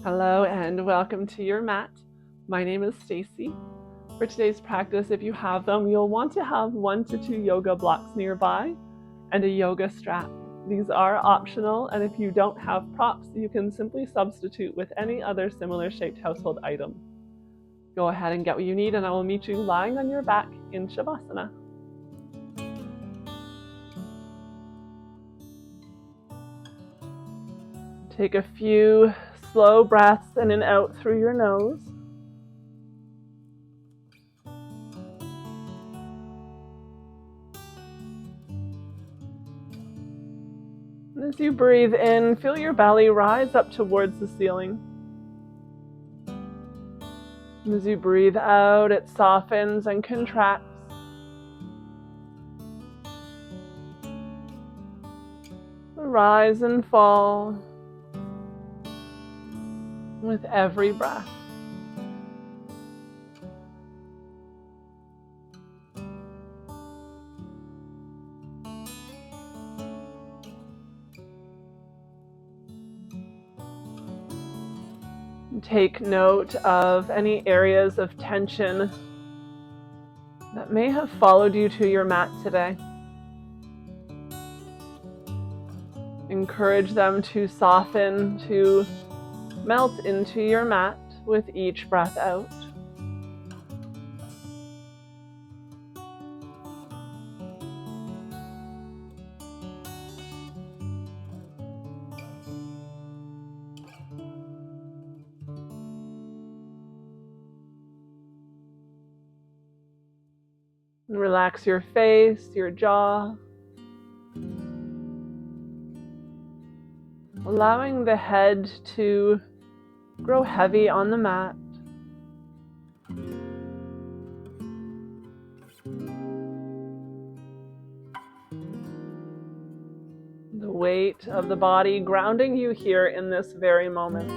Hello and welcome to your mat. My name is Stacey. For today's practice, if you have them, you'll want to have 1 to 2 yoga blocks nearby and a yoga strap. These are optional, and if you don't have props, you can simply substitute with any other similar shaped household item. Go ahead and get what you need, and I will meet you lying on your back in Shavasana. Take a few slow breaths in and out through your nose. And as you breathe in, feel your belly rise up towards the ceiling. And as you breathe out, it softens and contracts. Rise and fall with every breath. Take note of any areas of tension that may have followed you to your mat today. Encourage them to soften, to melt into your mat with each breath out. And relax your face, your jaw, allowing the head to grow heavy on the mat. The weight of the body grounding you here in this very moment,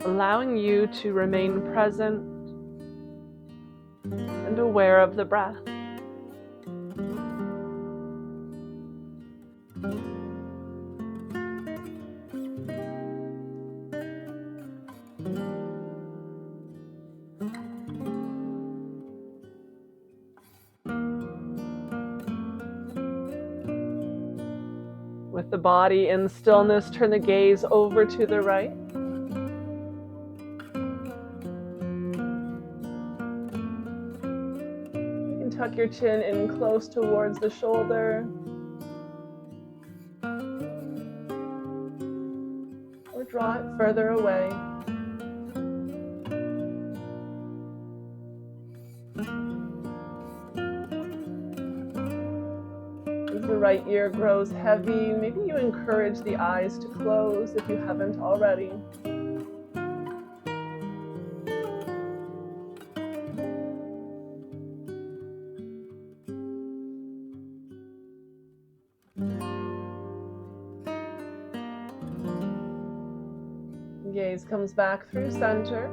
allowing you to remain present and aware of the breath. With the body in stillness, turn the gaze over to the right. You can tuck your chin in close towards the shoulder, or draw it further away. As the right ear grows heavy, maybe you encourage the eyes to close if you haven't already. Gaze comes back through center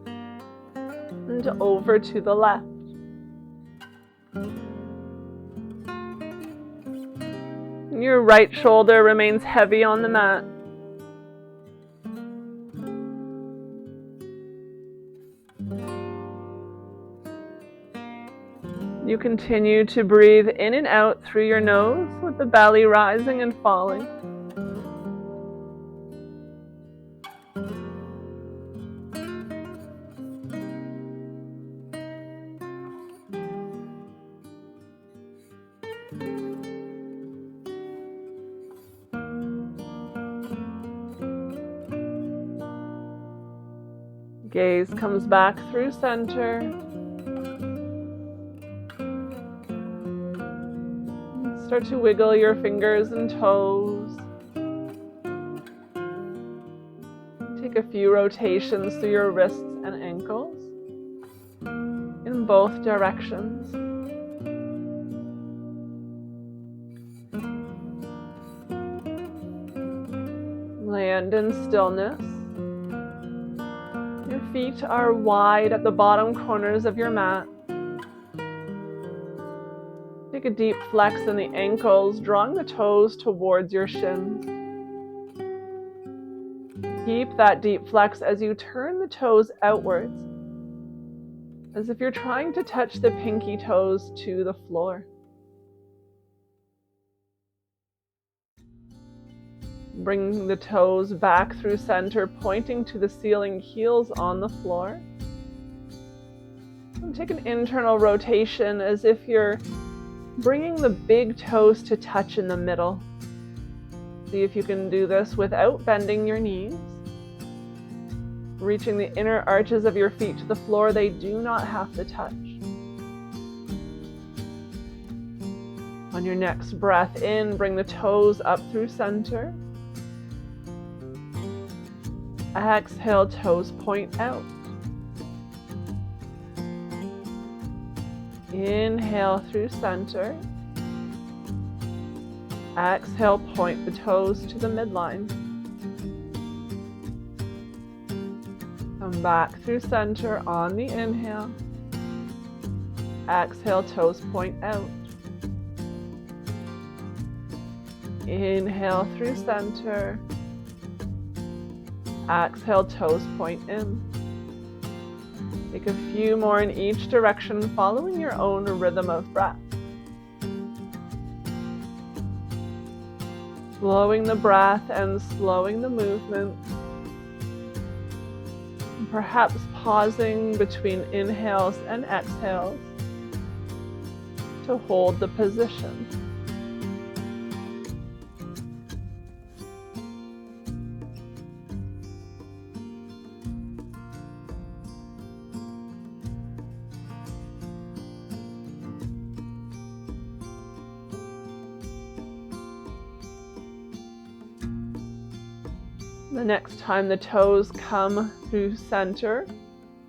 and over to the left. Your right shoulder remains heavy on the mat. You continue to breathe in and out through your nose with the belly rising and falling. Gaze comes back through center. Start to wiggle your fingers and toes. Take a few rotations through your wrists and ankles in both directions. Land in stillness. Your feet are wide at the bottom corners of your mat. Take a deep flex in the ankles, drawing the toes towards your shins. Keep that deep flex as you turn the toes outwards, as if you're trying to touch the pinky toes to the floor. Bring the toes back through center, pointing to the ceiling, heels on the floor. And take an internal rotation as if you're bringing the big toes to touch in the middle. See if you can do this without bending your knees. Reaching the inner arches of your feet to the floor, they do not have to touch. On your next breath in, bring the toes up through center. Exhale, toes point out. Inhale through center. Exhale, point the toes to the midline. Come back through center on the inhale. Exhale, toes point out. Inhale through center. Exhale, toes point in. Take a few more in each direction, following your own rhythm of breath. Slowing the breath and slowing the movement. And perhaps pausing between inhales and exhales to hold the position. The next time the toes come through center,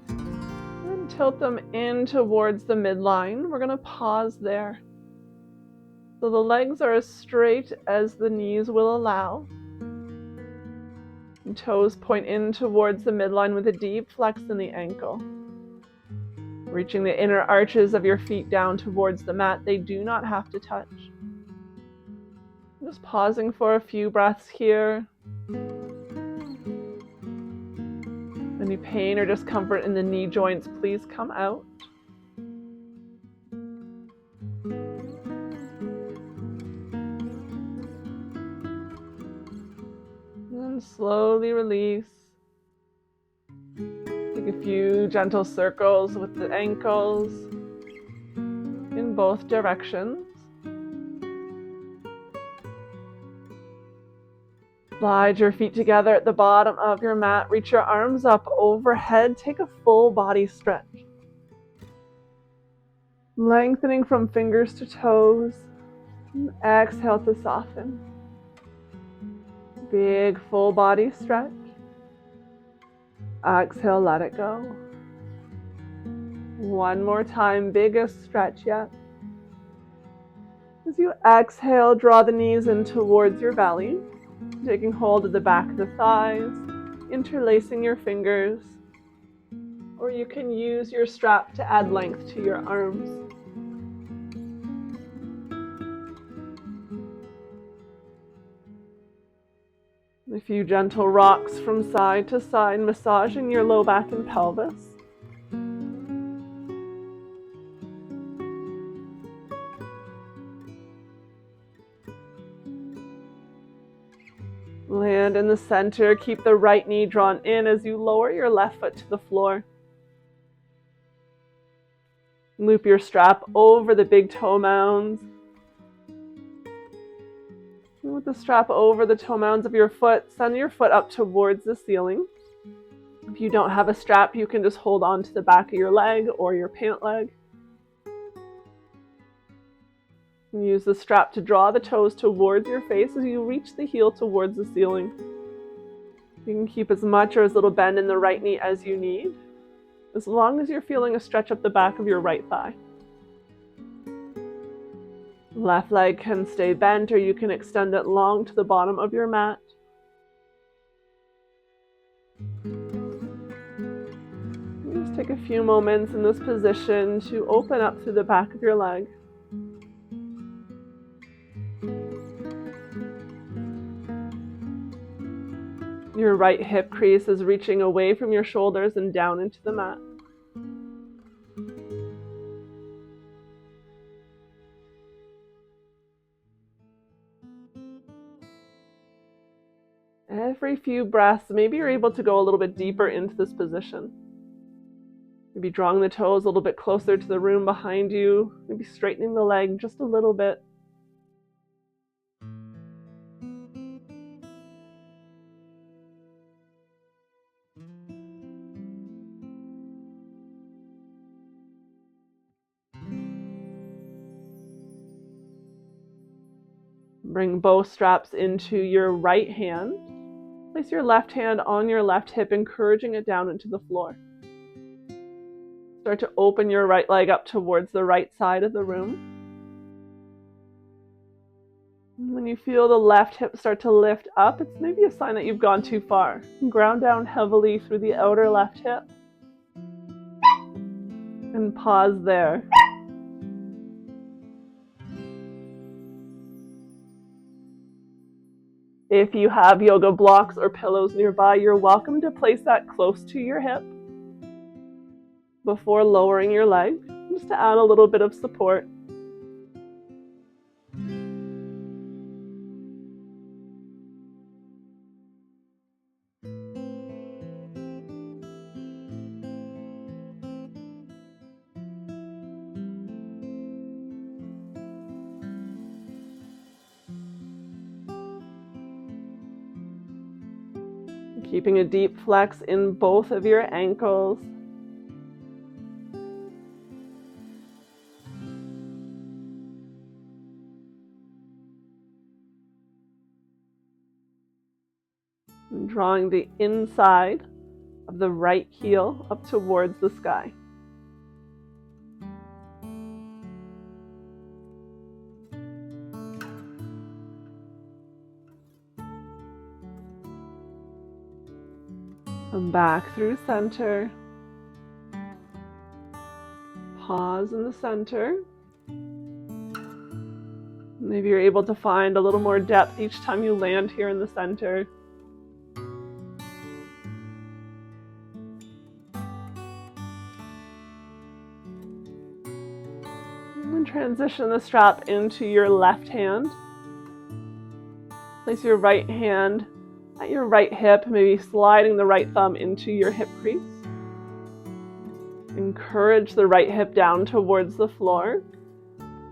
and tilt them in towards the midline. We're going to pause there. So the legs are as straight as the knees will allow. And toes point in towards the midline with a deep flex in the ankle. Reaching the inner arches of your feet down towards the mat. They do not have to touch. Just pausing for a few breaths here. Any pain or discomfort in the knee joints, please come out. And slowly release. Take a few gentle circles with the ankles in both directions. Slide your feet together at the bottom of your mat. Reach your arms up overhead. Take a full body stretch. Lengthening from fingers to toes. And exhale to soften. Big full body stretch. Exhale, let it go. One more time, biggest stretch yet. As you exhale, draw the knees in towards your belly. Taking hold of the back of the thighs, interlacing your fingers, or you can use your strap to add length to your arms. A few gentle rocks from side to side, massaging your low back and pelvis. Land in the center. Keep the right knee drawn in as you lower your left foot to the floor. Loop your strap over the big toe mounds. And with the strap over the toe mounds of your foot, send your foot up towards the ceiling. If you don't have a strap, you can just hold on to the back of your leg or your pant leg. And use the strap to draw the toes towards your face as you reach the heel towards the ceiling. You can keep as much or as little bend in the right knee as you need, as long as you're feeling a stretch up the back of your right thigh. Left leg can stay bent, or you can extend it long to the bottom of your mat. Just take a few moments in this position to open up through the back of your leg. Your right hip crease is reaching away from your shoulders and down into the mat. Every few breaths, maybe you're able to go a little bit deeper into this position. Maybe drawing the toes a little bit closer to the room behind you, maybe straightening the leg just a little bit. Bring both straps into your right hand. Place your left hand on your left hip, encouraging it down into the floor. Start to open your right leg up towards the right side of the room. And when you feel the left hip start to lift up, it's maybe a sign that you've gone too far. Ground down heavily through the outer left hip. And pause there. If you have yoga blocks or pillows nearby, you're welcome to place that close to your hip before lowering your leg, just to add a little bit of support. Keeping a deep flex in both of your ankles. And drawing the inside of the right heel up towards the sky. Come back through center. Pause in the center. Maybe you're able to find a little more depth each time you land here in the center. And then transition the strap into your left hand. Place your right hand at your right hip, maybe sliding the right thumb into your hip crease. Encourage the right hip down towards the floor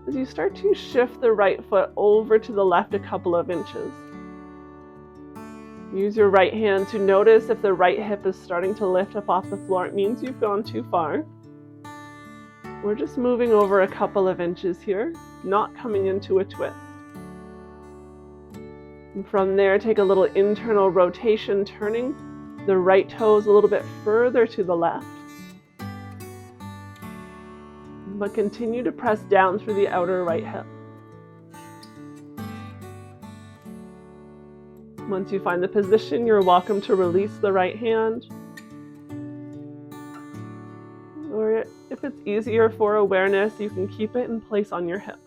as you start to shift the right foot over to the left a couple of inches. Use your right hand to notice if the right hip is starting to lift up off the floor. It means you've gone too far. We're just moving over a couple of inches here, not coming into a twist. And from there, take a little internal rotation, turning the right toes a little bit further to the left. But continue to press down through the outer right hip. Once you find the position, you're welcome to release the right hand. Or if it's easier for awareness, you can keep it in place on your hip.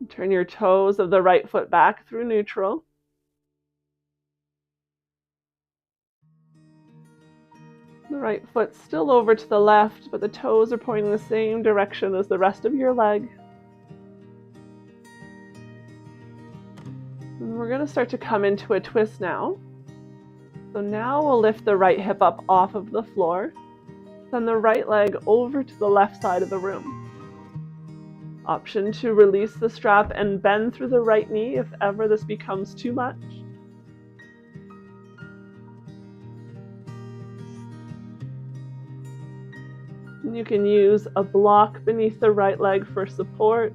Turn your toes of the right foot back through neutral. The right foot still over to the left, but the toes are pointing the same direction as the rest of your leg. And we're going to start to come into a twist now. So now we'll lift the right hip up off of the floor, send the right leg over to the left side of the room. Option to release the strap and bend through the right knee if ever this becomes too much. And you can use a block beneath the right leg for support.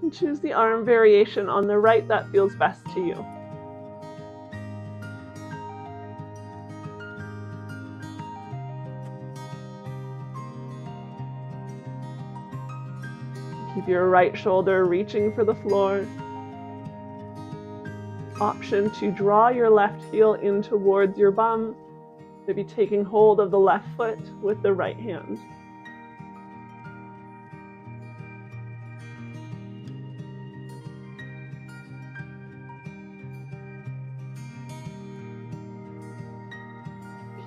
And choose the arm variation on the right that feels best to you. Keep your right shoulder reaching for the floor. Option to draw your left heel in towards your bum, maybe taking hold of the left foot with the right hand.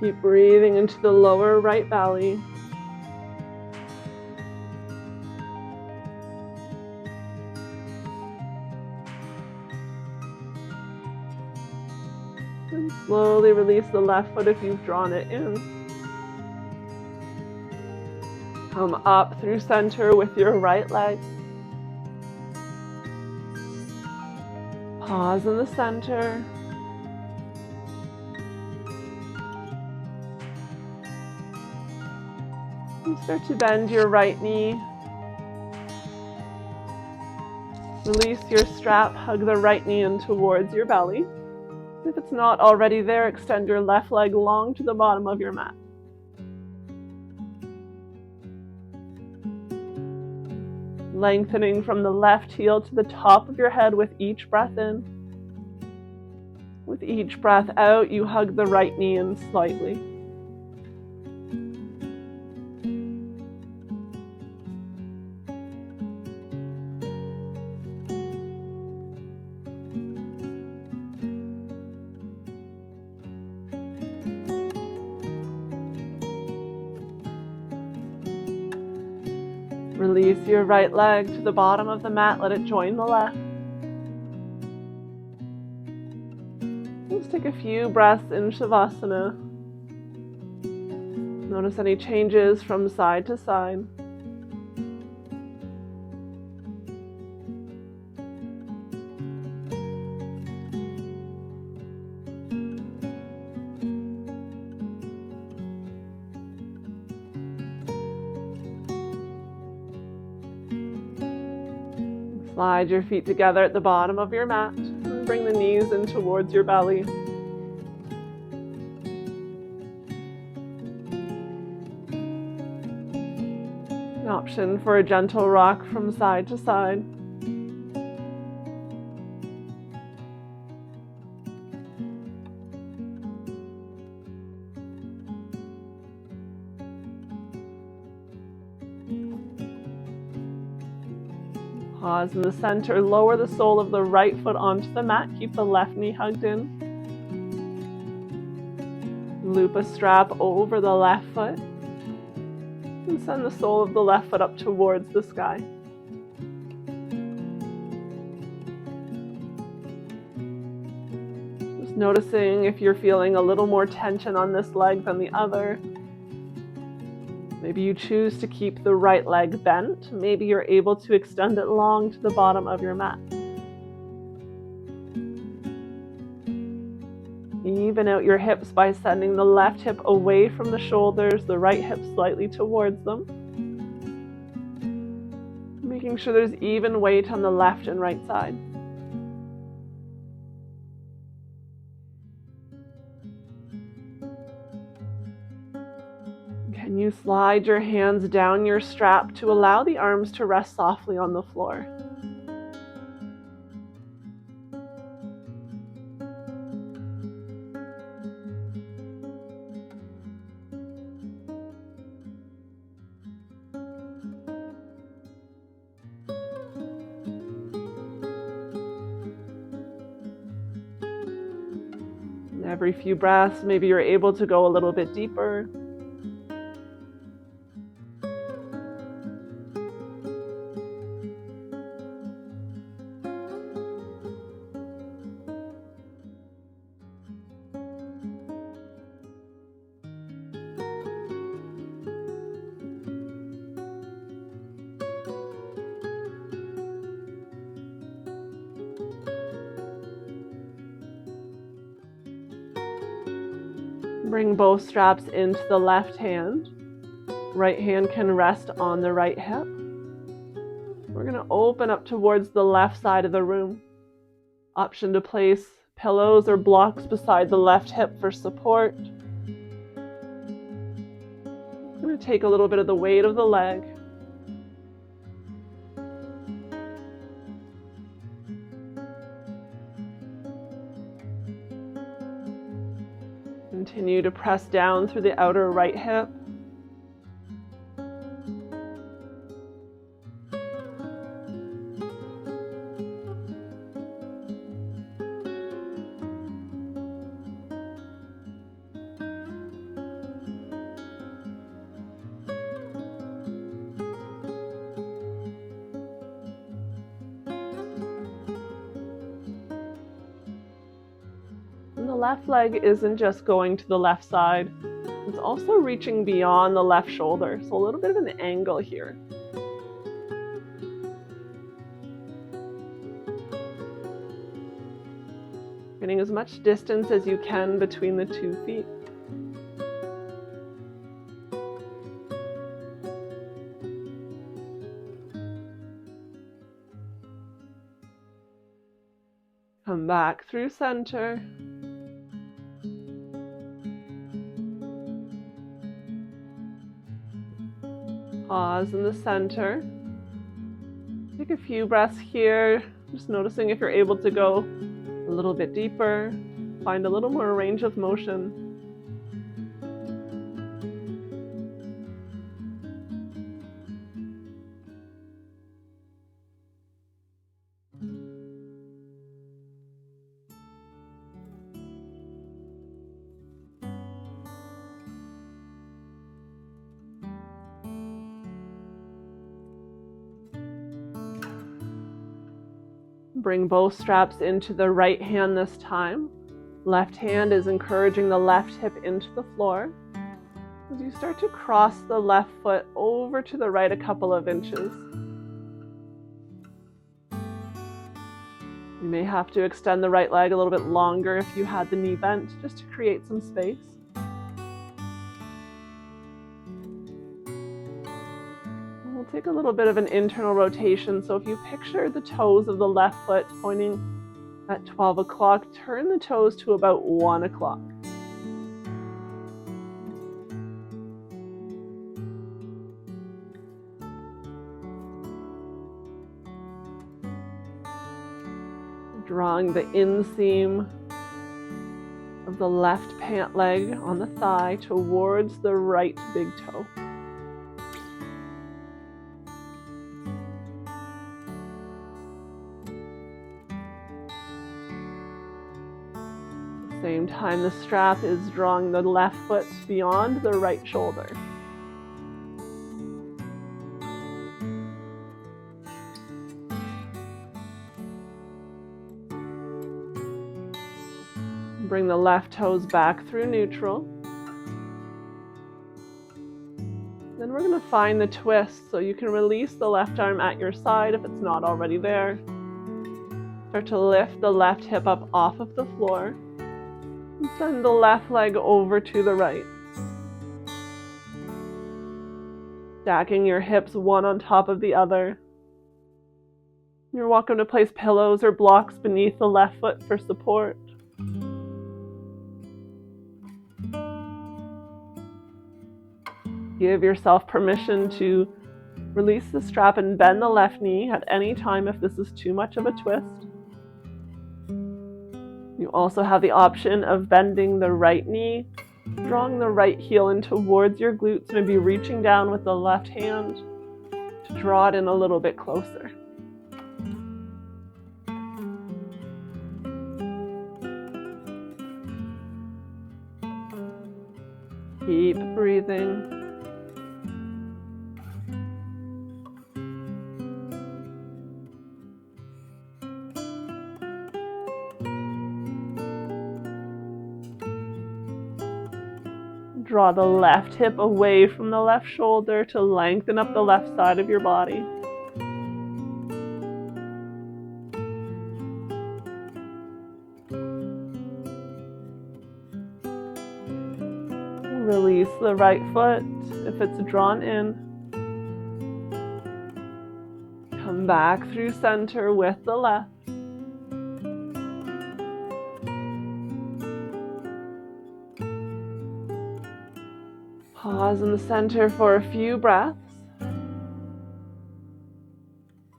Keep breathing into the lower right belly. And slowly release the left foot if you've drawn it in. Come up through center with your right leg. Pause in the center. And start to bend your right knee. Release your strap, hug the right knee in towards your belly. If it's not already there, extend your left leg long to the bottom of your mat. Lengthening from the left heel to the top of your head with each breath in. With each breath out, you hug the right knee in slightly. Release your right leg to the bottom of the mat, let it join the left. Let's take a few breaths in Shavasana. Notice any changes from side to side. Slide your feet together at the bottom of your mat and bring the knees in towards your belly. An option for a gentle rock from side to side. Pause in the center, lower the sole of the right foot onto the mat, keep the left knee hugged in. Loop a strap over the left foot and send the sole of the left foot up towards the sky. Just noticing if you're feeling a little more tension on this leg than the other. Maybe you choose to keep the right leg bent. Maybe you're able to extend it long to the bottom of your mat. Even out your hips by sending the left hip away from the shoulders, the right hip slightly towards them. Making sure there's even weight on the left and right side. Can you slide your hands down your strap to allow the arms to rest softly on the floor? And every few breaths, maybe you're able to go a little bit deeper. Bring both straps into the left hand. Right hand can rest on the right hip. We're going to open up towards the left side of the room. Option to place pillows or blocks beside the left hip for support. I'm going to take a little bit of the weight of the leg. Continue to press down through the outer right hip. And the left leg isn't just going to the left side, it's also reaching beyond the left shoulder, so a little bit of an angle here. Getting as much distance as you can between the 2 feet. Come back through center. Pause in the center. Take a few breaths here, just noticing if you're able to go a little bit deeper, find a little more range of motion. Bring both straps into the right hand this time. Left hand is encouraging the left hip into the floor. As you start to cross the left foot over to the right a couple of inches. You may have to extend the right leg a little bit longer if you had the knee bent, just to create some space. We'll take a little bit of an internal rotation, so if you picture the toes of the left foot pointing at 12 o'clock, turn the toes to about 1 o'clock. Drawing the inseam of the left pant leg on the thigh towards the right big toe. At the same time, the strap is drawing the left foot beyond the right shoulder. Bring the left toes back through neutral. Then we're going to find the twist, so you can release the left arm at your side if it's not already there. Start to lift the left hip up off of the floor. And send the left leg over to the right. Stacking your hips one on top of the other. You're welcome to place pillows or blocks beneath the left foot for support. Give yourself permission to release the strap and bend the left knee at any time if this is too much of a twist. You also have the option of bending the right knee, drawing the right heel in towards your glutes, maybe reaching down with the left hand to draw it in a little bit closer. Keep breathing. Draw the left hip away from the left shoulder to lengthen up the left side of your body. Release the right foot if it's drawn in. Come back through center with the left. Pause in the center for a few breaths.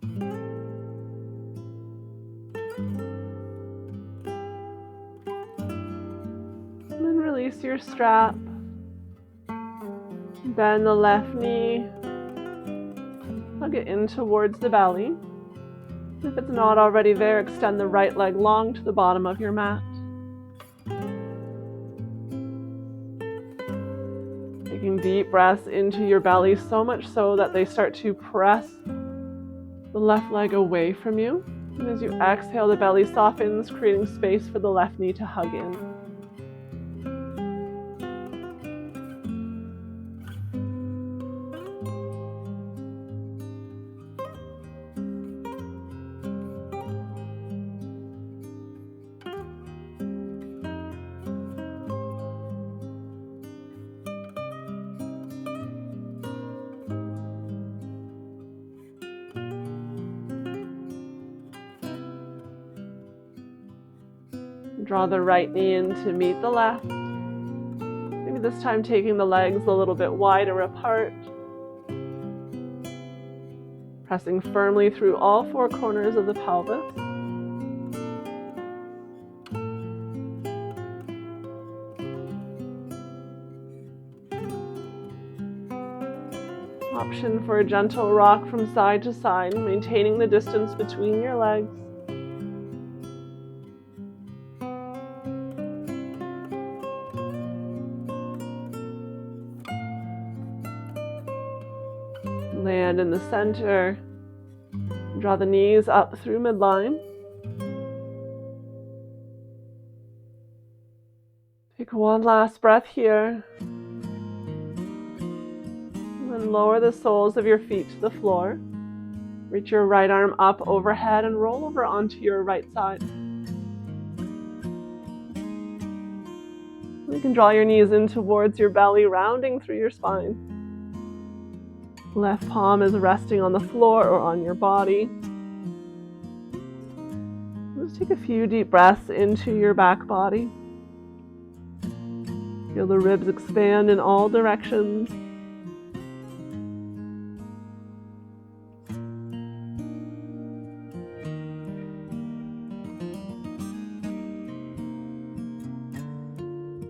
And then Release your strap. Bend the left knee. Hug it in towards the belly. If it's not already there, extend the right leg long to the bottom of your mat. Taking deep breaths into your belly, so much so that they start to press the left leg away from you. And as you exhale, the belly softens, creating space for the left knee to hug in. Draw the right knee in to meet the left. Maybe this time taking the legs a little bit wider apart. Pressing firmly through all four corners of the pelvis. Option for a gentle rock from side to side, maintaining the distance between your legs. Land in the center. Draw the knees up through midline. Take one last breath here. And then lower the soles of your feet to the floor. Reach your right arm up overhead and roll over onto your right side. You can draw your knees in towards your belly, rounding through your spine. Left palm is resting on the floor or on your body. Just take a few deep breaths into your back body. Feel the ribs expand in all directions.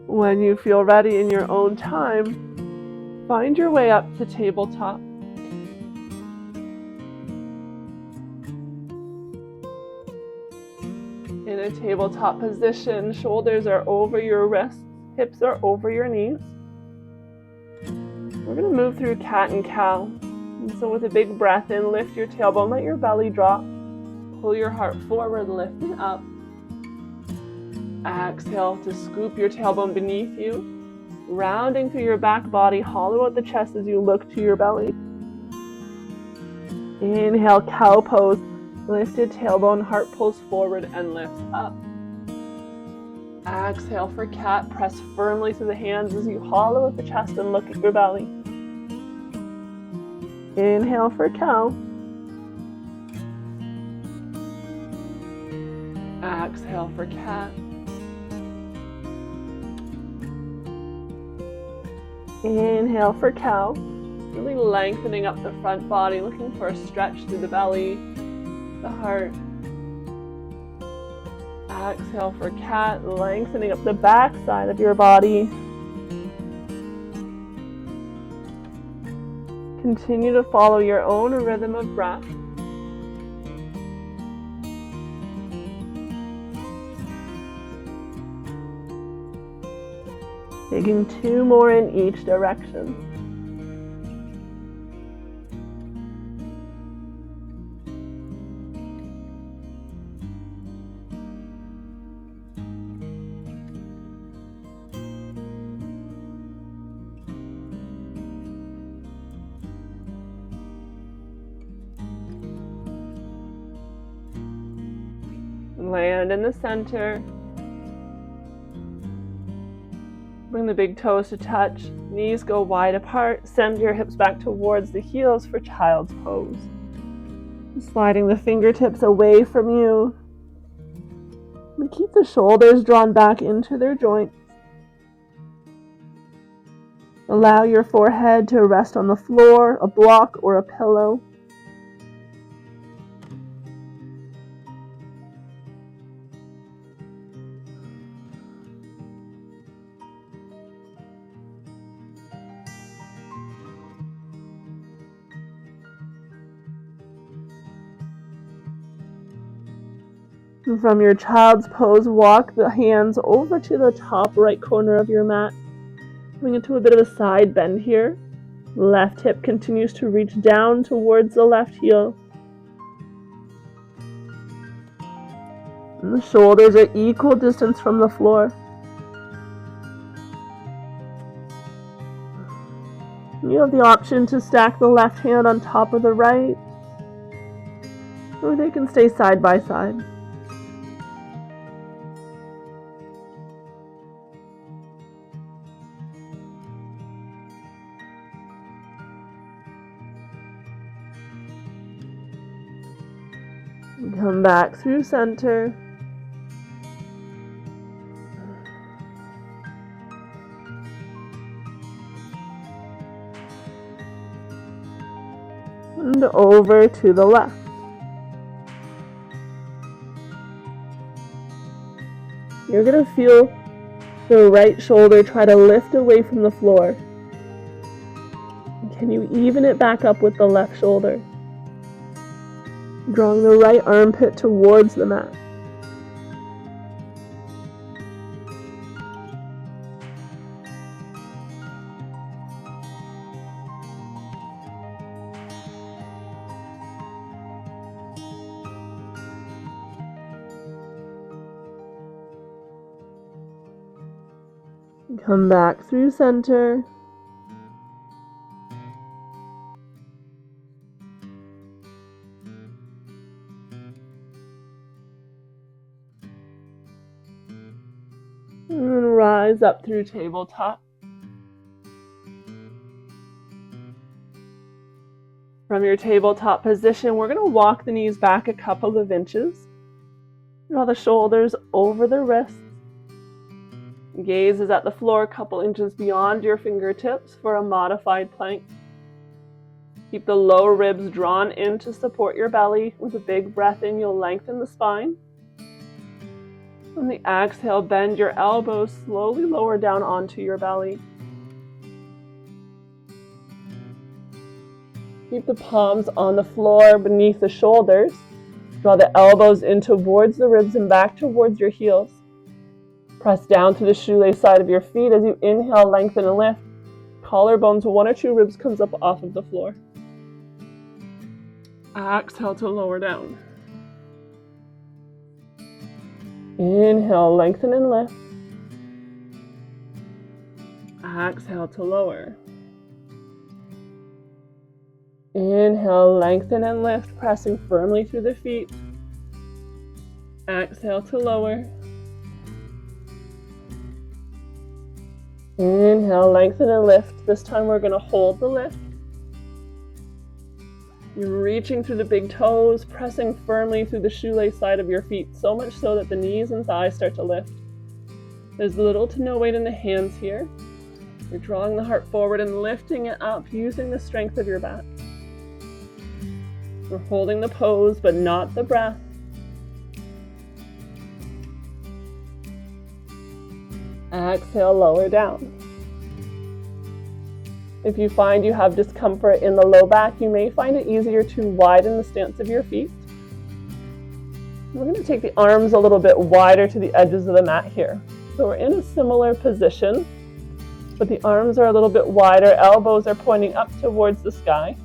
When you feel ready in your own time, find your way up to tabletop. In a tabletop position, shoulders are over your wrists, hips are over your knees. We're going to move through cat and cow. And so with a big breath in, lift your tailbone, let your belly drop. Pull your heart forward, lift it up. Exhale to scoop your tailbone beneath you, rounding through your back body, hollow out the chest as you look to your belly. Inhale, cow pose. Lifted tailbone, heart pulls forward and lifts up. Exhale for cat, press firmly to the hands as you hollow out the chest and look at your belly. Inhale for cow. Exhale for cat. Inhale for cow. Really lengthening up the front body, looking for a stretch through the belly, the heart. Exhale for cat, lengthening up the back side of your body. Continue to follow your own rhythm of breath. Taking 2 more in each direction. Land in the center. Bring the big toes to touch. Knees go wide apart. Send your hips back towards the heels for child's pose. Sliding the fingertips away from you. And keep the shoulders drawn back into their joints. Allow your forehead to rest on the floor, a block, or a pillow. And from your child's pose, walk the hands over to the top right corner of your mat. Coming into a bit of a side bend here. Left hip continues to reach down towards the left heel. And the shoulders are equal distance from the floor. You have the option to stack the left hand on top of the right, or they can stay side by side. Come back through center. And over to the left. You're going to feel the right shoulder try to lift away from the floor. Can you even it back up with the left shoulder? Drawing the right armpit towards the mat. Come back through center. And rise up through tabletop. From your tabletop position, we're going to walk the knees back a couple of inches. Draw the shoulders over the wrists. Gaze is at the floor a couple inches beyond your fingertips for a modified plank. Keep the lower ribs drawn in to support your belly. With a big breath in, you'll lengthen the spine. On the exhale, bend your elbows, slowly lower down onto your belly. Keep the palms on the floor beneath the shoulders. Draw the elbows in towards the ribs and back towards your heels. Press down to the shoelace side of your feet as you inhale, lengthen and lift. Collarbones, 1 or 2 ribs comes up off of the floor. Exhale to lower down. Inhale, lengthen and lift. Exhale to lower. Inhale, lengthen and lift, pressing firmly through the feet. Exhale to lower. Inhale, lengthen and lift. This time we're going to hold the lift. You're reaching through the big toes, pressing firmly through the shoelace side of your feet, so much so that the knees and thighs start to lift. There's little to no weight in the hands here. You're drawing the heart forward and lifting it up using the strength of your back. We're holding the pose, but not the breath. Exhale, lower down. If you find you have discomfort in the low back, you may find it easier to widen the stance of your feet. We're going to take the arms a little bit wider to the edges of the mat here. So we're in a similar position, but the arms are a little bit wider, elbows are pointing up towards the sky.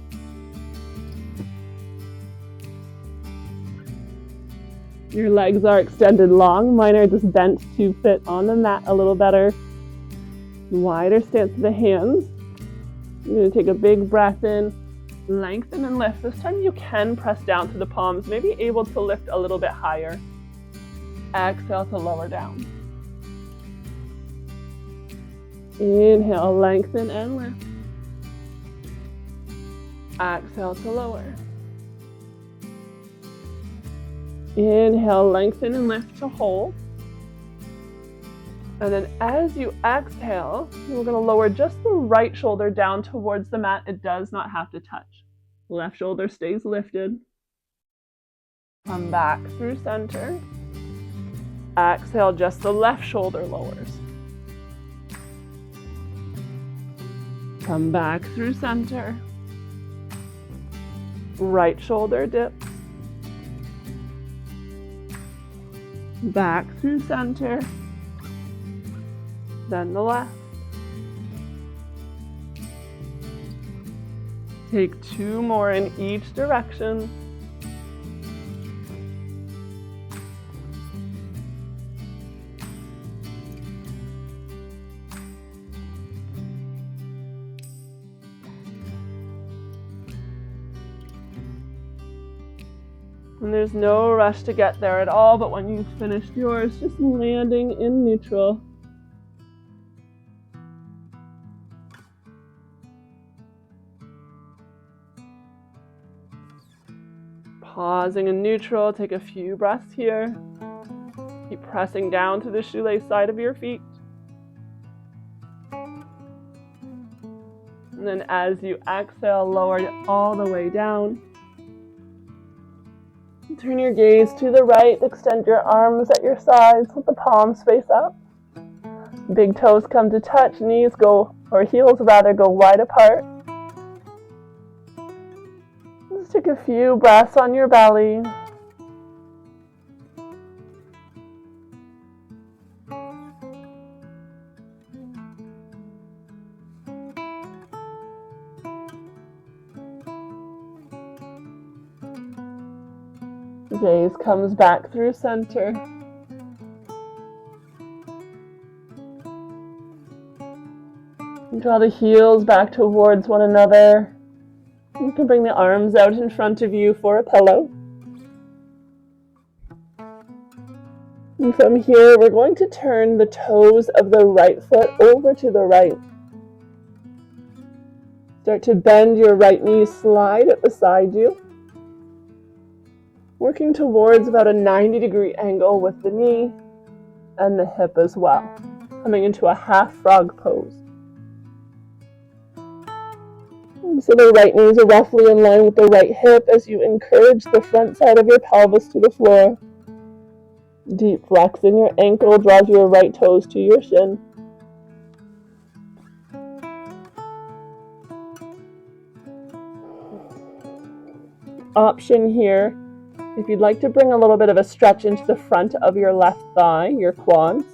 Your legs are extended long, mine are just bent to fit on the mat a little better. Wider stance of the hands. You're going to take a big breath in, lengthen and lift. This time you can press down to the palms, maybe able to lift a little bit higher. Exhale to lower down. Inhale, lengthen and lift. Exhale to lower. Inhale, lengthen and lift to hold. And then as you exhale, we're going to lower just the right shoulder down towards the mat. It does not have to touch. Left shoulder stays lifted. Come back through center. Exhale, just the left shoulder lowers. Come back through center. Right shoulder dips. back through center, then the left. Take 2 more in each direction. And there's no rush to get there at all, but when you've finished yours, just landing in neutral. Pausing in neutral, take a few breaths here. Keep pressing down to the shoelace side of your feet. And then as you exhale, lower it all the way down. Turn your gaze to the right, extend your arms at your sides, let the palms face up. Big toes come to touch, heels go wide apart. Just take a few breaths on your belly. Gaze comes back through center. Draw the heels back towards one another. You can bring the arms out in front of you for a pillow. And from here, we're going to turn the toes of the right foot over to the right. Start to bend your right knee, slide it beside you. Working towards about a 90-degree angle with the knee and the hip as well. Coming into a half frog pose. So the right knees are roughly in line with the right hip as you encourage the front side of your pelvis to the floor. Deep flex in your ankle, draws your right toes to your shin. Option here, if you'd like to bring a little bit of a stretch into the front of your left thigh, your quads,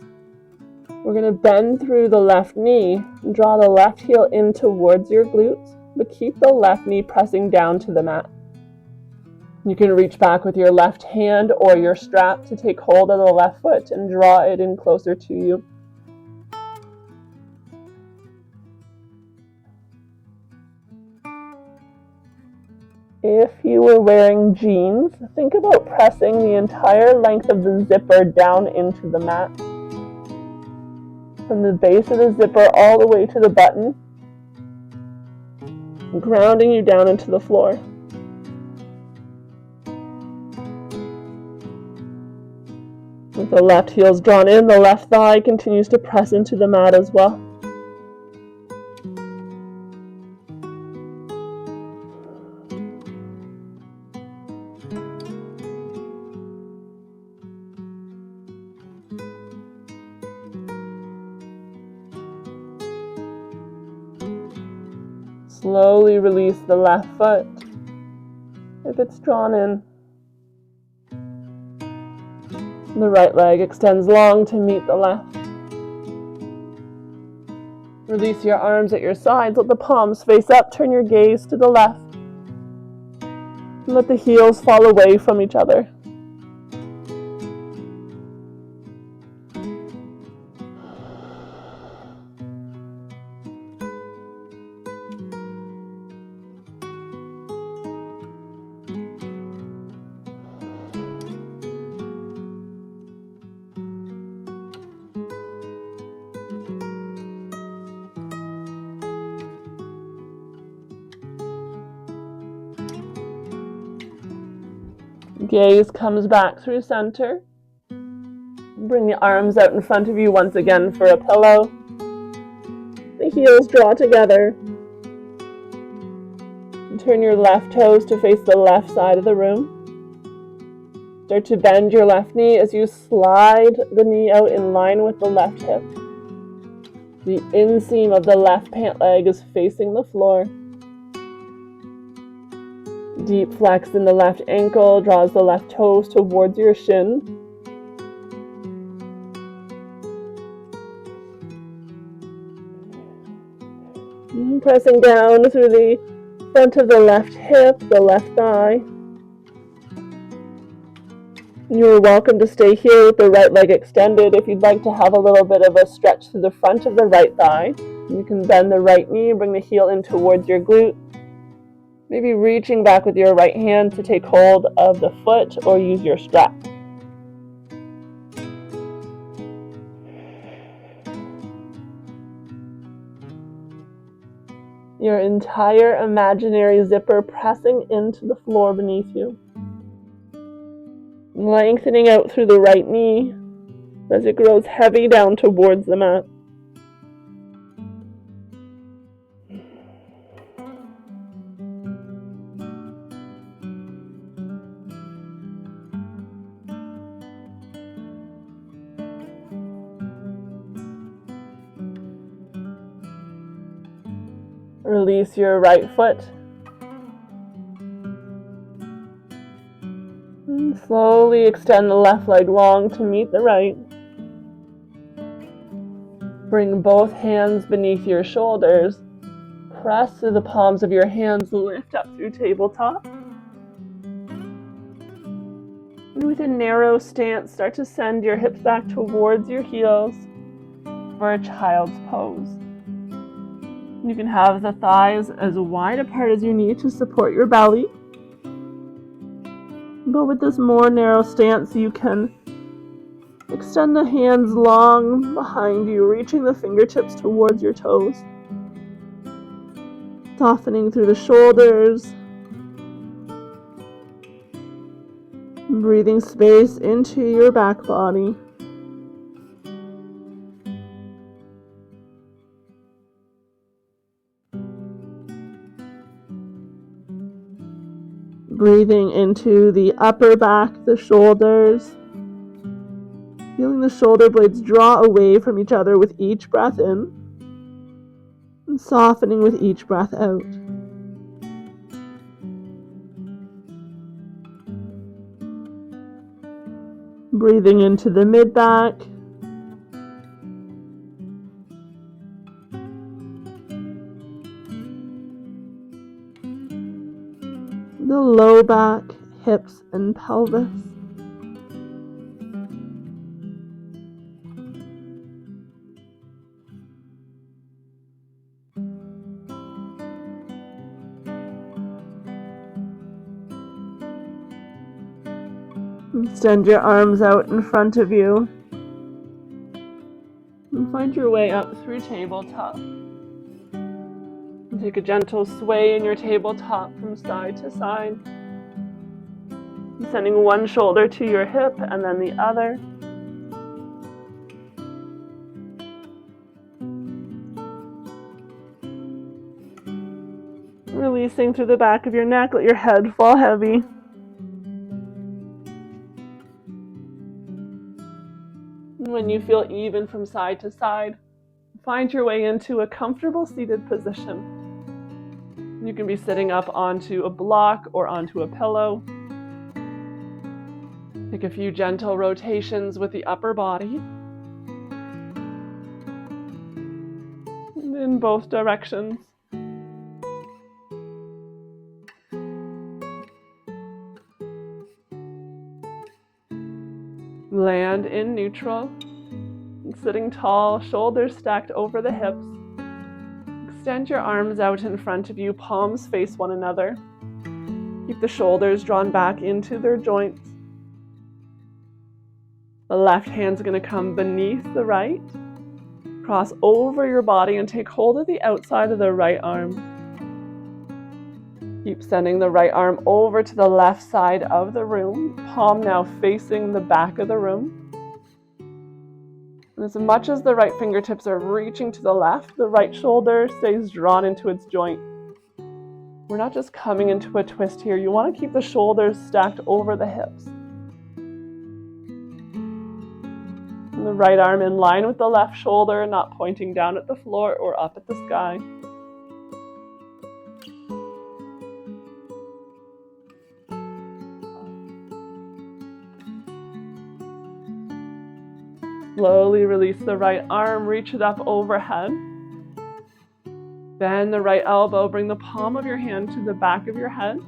we're going to bend through the left knee and draw the left heel in towards your glutes, but keep the left knee pressing down to the mat. You can reach back with your left hand or your strap to take hold of the left foot and draw it in closer to you. If you were wearing jeans, think about pressing the entire length of the zipper down into the mat. From the base of the zipper all the way to the button, grounding you down into the floor. With the left heels drawn in, the left thigh continues to press into the mat as well. Slowly release the left foot if it's drawn in. The right leg extends long to meet the left. Release your arms at your sides, let the palms face up, turn your gaze to the left. And let the heels fall away from each other. Gaze comes back through center. Bring the arms out in front of you once again for a pillow. The heels draw together. Turn your left toes to face the left side of the room. Start to bend your left knee as you slide the knee out in line with the left hip. The inseam of the left pant leg is facing the floor. Deep flex in the left ankle, draws the left toes towards your shin. Pressing down through the front of the left hip, the left thigh. You're welcome to stay here with the right leg extended. If you'd like to have a little bit of a stretch through the front of the right thigh, you can bend the right knee, bring the heel in towards your glute. Maybe reaching back with your right hand to take hold of the foot or use your strap. Your entire imaginary zipper pressing into the floor beneath you. Lengthening out through the right knee as it grows heavy down towards the mat. Release your right foot. And slowly extend the left leg long to meet the right. Bring both hands beneath your shoulders. Press through the palms of your hands, lift up through tabletop. And with a narrow stance, start to send your hips back towards your heels for a child's pose. You can have the thighs as wide apart as you need to support your belly. But with this more narrow stance, you can extend the hands long behind you, reaching the fingertips towards your toes. Softening through the shoulders. Breathing space into your back body. Breathing into the upper back, the shoulders. Feeling the shoulder blades draw away from each other with each breath in. And softening with each breath out. Breathing into the mid-back. The low back, hips, and pelvis. Extend your arms out in front of you. And find your way up through tabletop. And take a gentle sway in your tabletop from side to side. Sending one shoulder to your hip and then the other. Releasing through the back of your neck, let your head fall heavy. When you feel even from side to side, find your way into a comfortable seated position. You can be sitting up onto a block or onto a pillow. Take a few gentle rotations with the upper body. And in both directions. Land in neutral. Sitting tall, shoulders stacked over the hips. Extend your arms out in front of you, palms face one another. Keep the shoulders drawn back into their joints. The left hand's going to come beneath the right. Cross over your body and take hold of the outside of the right arm. Keep sending the right arm over to the left side of the room. Palm now facing the back of the room. And as much as the right fingertips are reaching to the left, the right shoulder stays drawn into its joint. We're not just coming into a twist here. You want to keep the shoulders stacked over the hips. And the right arm in line with the left shoulder, not pointing down at the floor or up at the sky. Slowly release the right arm, reach it up overhead. Bend the right elbow, bring the palm of your hand to the back of your head.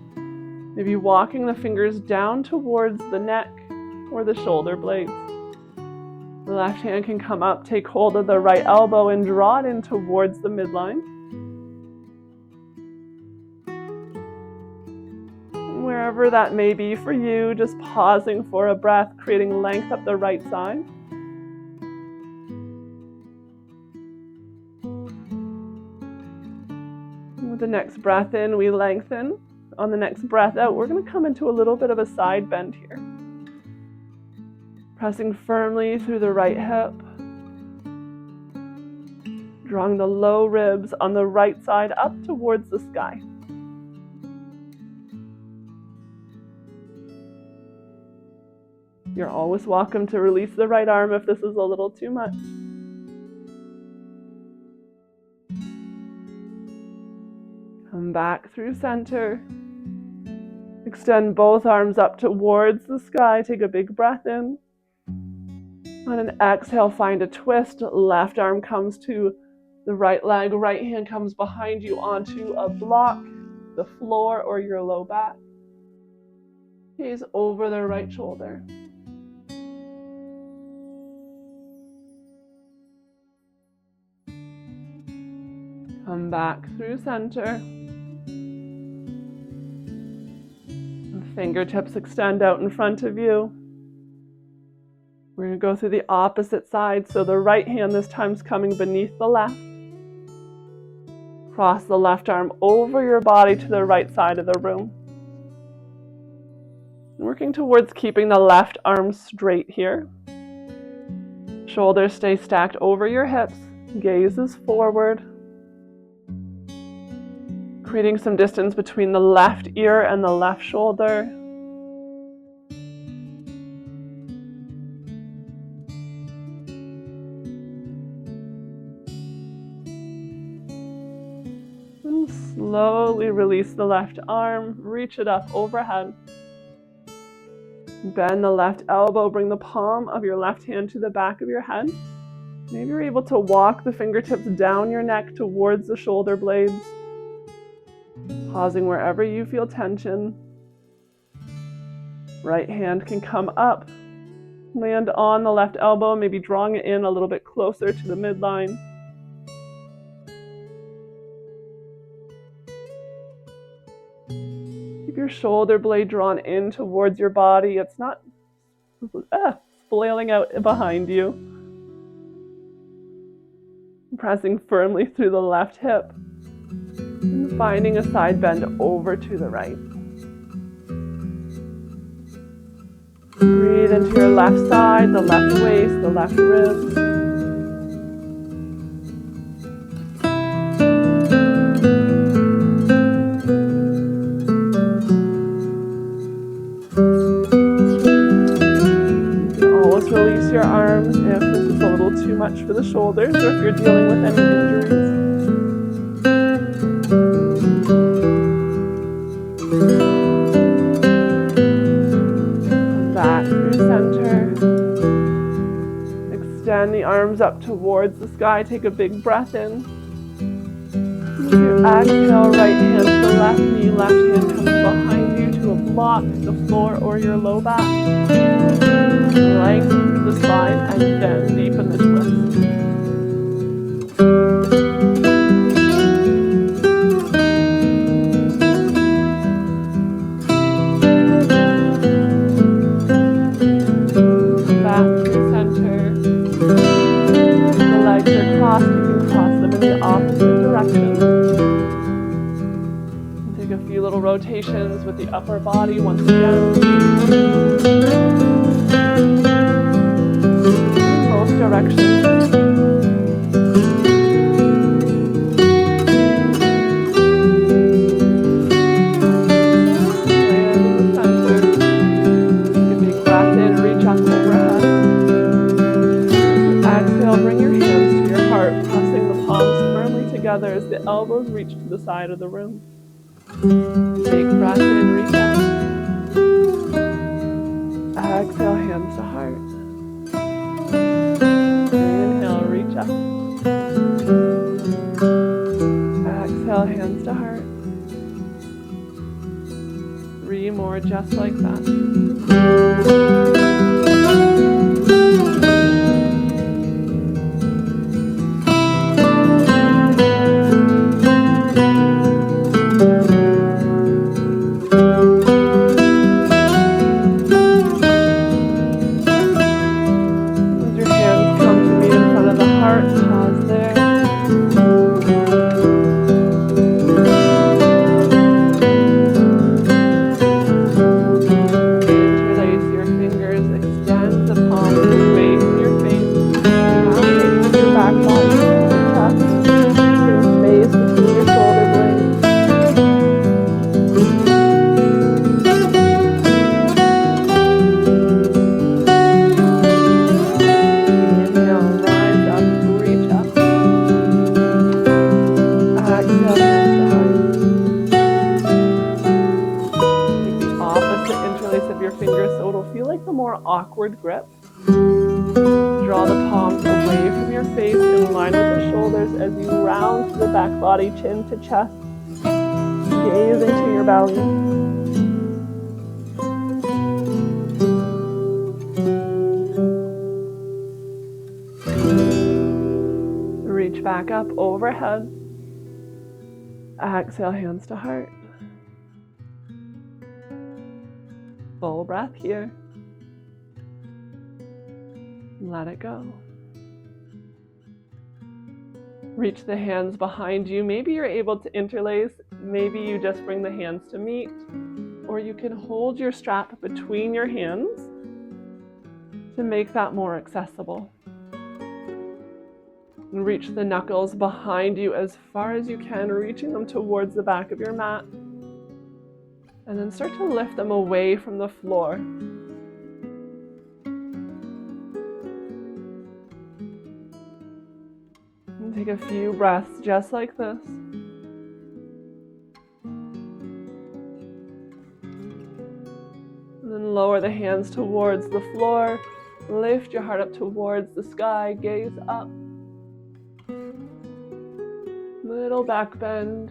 Maybe walking the fingers down towards the neck or the shoulder blades. The left hand can come up, take hold of the right elbow and draw it in towards the midline. Wherever that may be for you, just pausing for a breath, creating length up the right side. With the next breath in, we lengthen. On the next breath out, we're going to come into a little bit of a side bend here. Pressing firmly through the right hip. Drawing the low ribs on the right side up towards the sky. You're always welcome to release the right arm if this is a little too much. Come back through center. Extend both arms up towards the sky. Take a big breath in. On an exhale, find a twist. Left arm comes to the right leg. Right hand comes behind you onto a block, the floor, or your low back. Gaze over the right shoulder. Come back through center. Fingertips extend out in front of you. We're going to go through the opposite side. So the right hand this time is coming beneath the left. Cross the left arm over your body to the right side of the room. Working towards keeping the left arm straight here. Shoulders stay stacked over your hips. Gaze is forward. Creating some distance between the left ear and the left shoulder. And slowly release the left arm, reach it up overhead. Bend the left elbow, bring the palm of your left hand to the back of your head. Maybe you're able to walk the fingertips down your neck towards the shoulder blades. Pausing wherever you feel tension. Right hand can come up, land on the left elbow, maybe drawing it in a little bit closer to the midline. Keep your shoulder blade drawn in towards your body. It's not flailing out behind you. Pressing firmly through the left hip. And finding a side bend over to the right. Breathe into your left side, the left waist, the left ribs. You can always release your arms if this is a little too much for the shoulders or if you're dealing with any injuries. Extend the arms up towards the sky. Take a big breath in. With your exhale, right hand to the left knee, left hand comes behind you to a block, the floor, or your low back. Lengthen the spine and then deepen the twist. Rotations with the upper body once again. In both directions. Land in the center. Take a big breath in, reach up overhead. Exhale, bring your hands to your heart, pressing the palms firmly together as the elbows reach to the side of the room. Big breath in, reach up. Exhale, hands to heart. Inhale, reach up. floor just like that. As your hands come to meet in front of the heart, pause there. Awkward grip. Draw the palms away from your face in line with the shoulders as you round through the back body, chin to chest. Gaze into your belly. Reach back up overhead. Exhale, hands to heart. Full breath here. Let it go. Reach the hands behind you. Maybe you're able to interlace. Maybe you just bring the hands to meet. Or you can hold your strap between your hands to make that more accessible. And reach the knuckles behind you as far as you can, reaching them towards the back of your mat. And then start to lift them away from the floor. Take a few breaths just like this. And then lower the hands towards the floor. Lift your heart up towards the sky. Gaze up. Little back bend.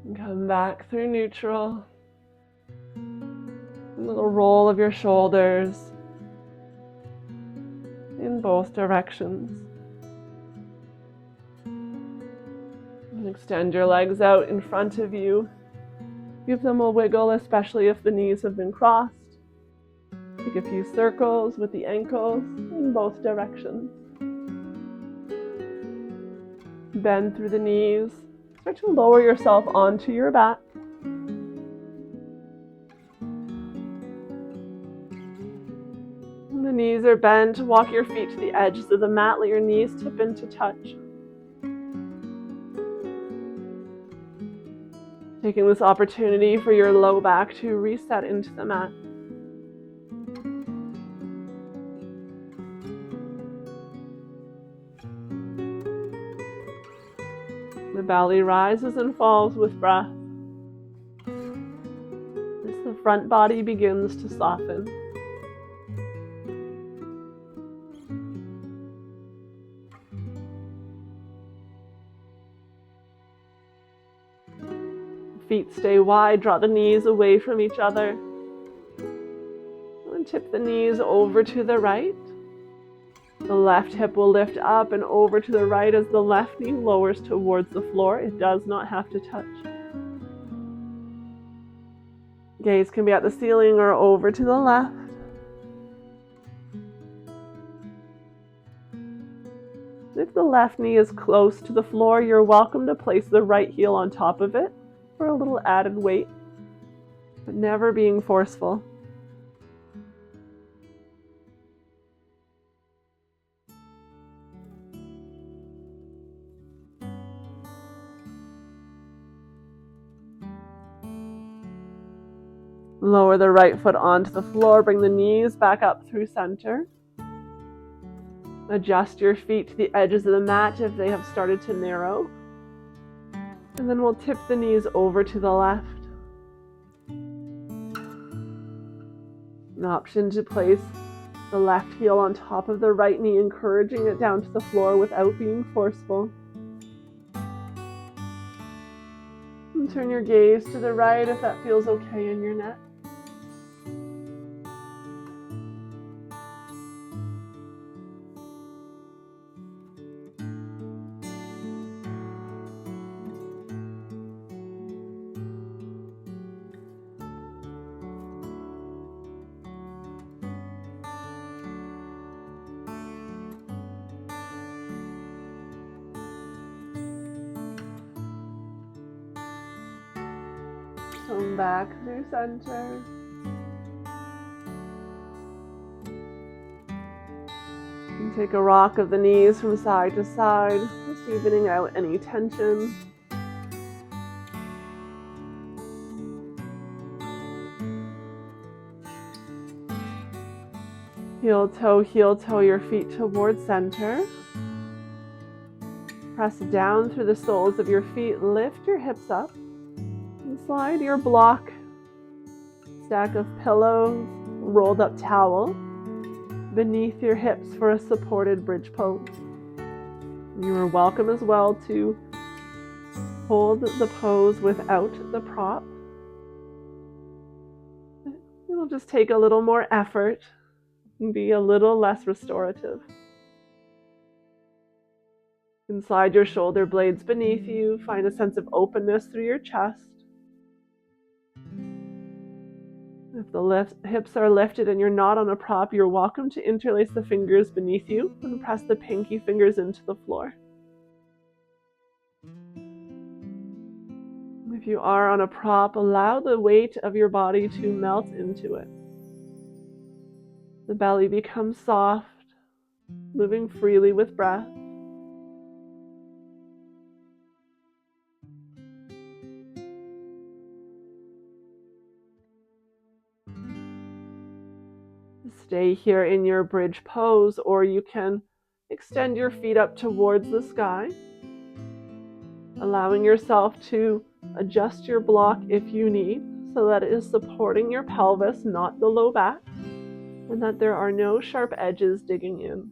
And come back through neutral. A little roll of your shoulders in both directions. And extend your legs out in front of you. Give them a wiggle, especially if the knees have been crossed. Take a few circles with the ankles in both directions. Bend through the knees. Start to lower yourself onto your back. The knees are bent. Walk your feet to the edges of the mat. Let your knees tip into touch. Taking this opportunity for your low back to reset into the mat. The belly rises and falls with breath as the front body begins to soften. Feet stay wide, draw the knees away from each other. And tip the knees over to the right. The left hip will lift up and over to the right as the left knee lowers towards the floor. It does not have to touch. Gaze can be at the ceiling or over to the left. If the left knee is close to the floor, you're welcome to place the right heel on top of it for a little added weight, but never being forceful. Lower the right foot onto the floor, bring the knees back up through center. Adjust your feet to the edges of the mat if they have started to narrow. And then we'll tip the knees over to the left. An option to place the left heel on top of the right knee, encouraging it down to the floor without being forceful. And turn your gaze to the right if that feels okay in your neck. Come back through center. And take a rock of the knees from side to side, just evening out any tension. Heel toe your feet towards center. Press down through the soles of your feet, lift your hips up, and slide your block, stack of pillows, rolled up towel, beneath your hips for a supported bridge pose. You are welcome as well to hold the pose without the prop. It'll just take a little more effort and be a little less restorative. And slide your shoulder blades beneath you. Find a sense of openness through your chest. If the hips are lifted and you're not on a prop, you're welcome to interlace the fingers beneath you and press the pinky fingers into the floor. If you are on a prop, allow the weight of your body to melt into it. The belly becomes soft, moving freely with breath. Stay here in your bridge pose, or you can extend your feet up towards the sky, allowing yourself to adjust your block if you need, so that it is supporting your pelvis, not the low back, and that there are no sharp edges digging in.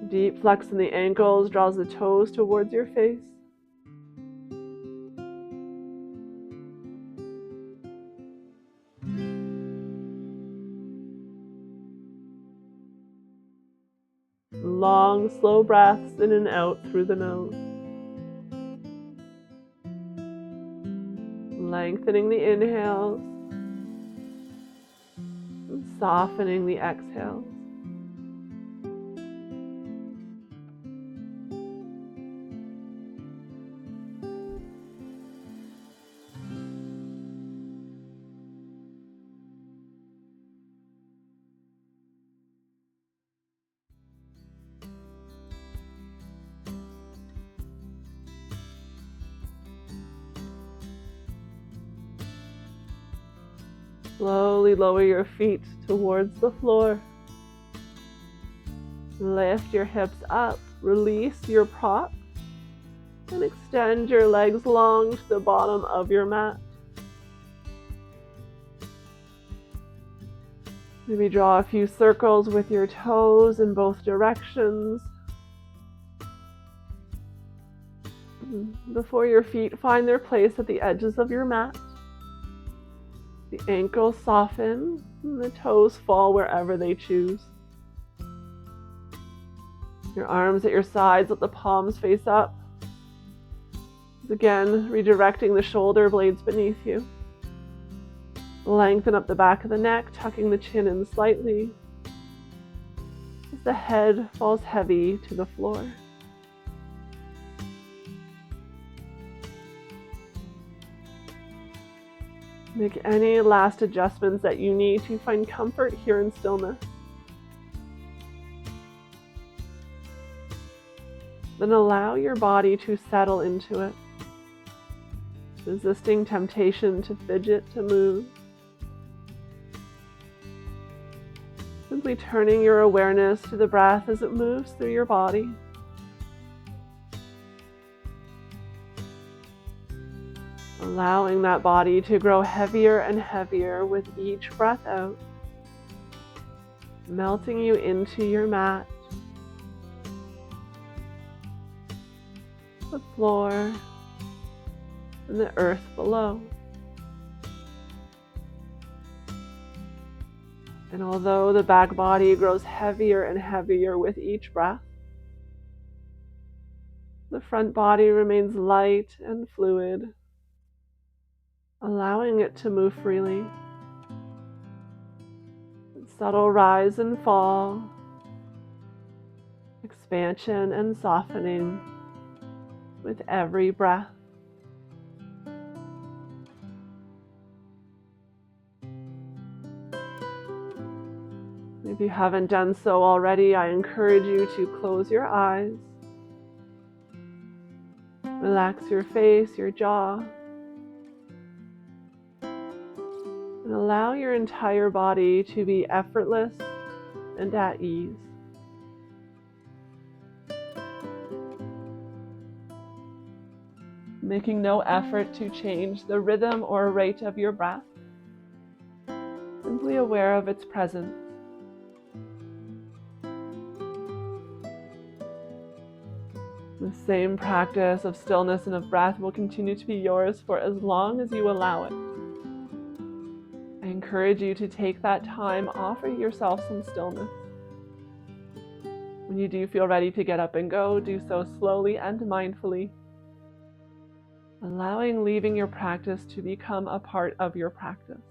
Deep flex in the ankles draws the toes towards your face. Long, slow breaths in and out through the nose. Lengthening the inhales and softening the exhales. Slowly lower your feet towards the floor. Lift your hips up, release your prop, and extend your legs long to the bottom of your mat. Maybe draw a few circles with your toes in both directions. Before your feet find their place at the edges of your mat, the ankles soften and the toes fall wherever they choose. Your arms at your sides, let the palms face up. Again, redirecting the shoulder blades beneath you. Lengthen up the back of the neck, tucking the chin in slightly as the head falls heavy to the floor. Make any last adjustments that you need to find comfort here in stillness. Then allow your body to settle into it, resisting temptation to fidget, to move. Simply turning your awareness to the breath as it moves through your body. Allowing that body to grow heavier and heavier with each breath out, melting you into your mat. floor and the earth below. And although the back body grows heavier and heavier with each breath, the front body remains light and fluid, allowing it to move freely. Subtle rise and fall, expansion and softening with every breath. If you haven't done so already, I encourage you to close your eyes, relax your face, your jaw, and allow your entire body to be effortless and at ease. Making no effort to change the rhythm or rate of your breath, simply aware of its presence. The same practice of stillness and of breath will continue to be yours for as long as you allow it. I encourage you to take that time, offer yourself some stillness. When you do feel ready to get up and go, do so slowly and mindfully, leaving your practice to become a part of your practice.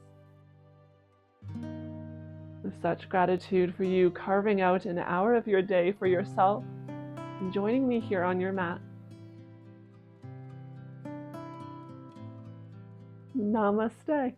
With such gratitude for you carving out an hour of your day for yourself and joining me here on your mat. Namaste.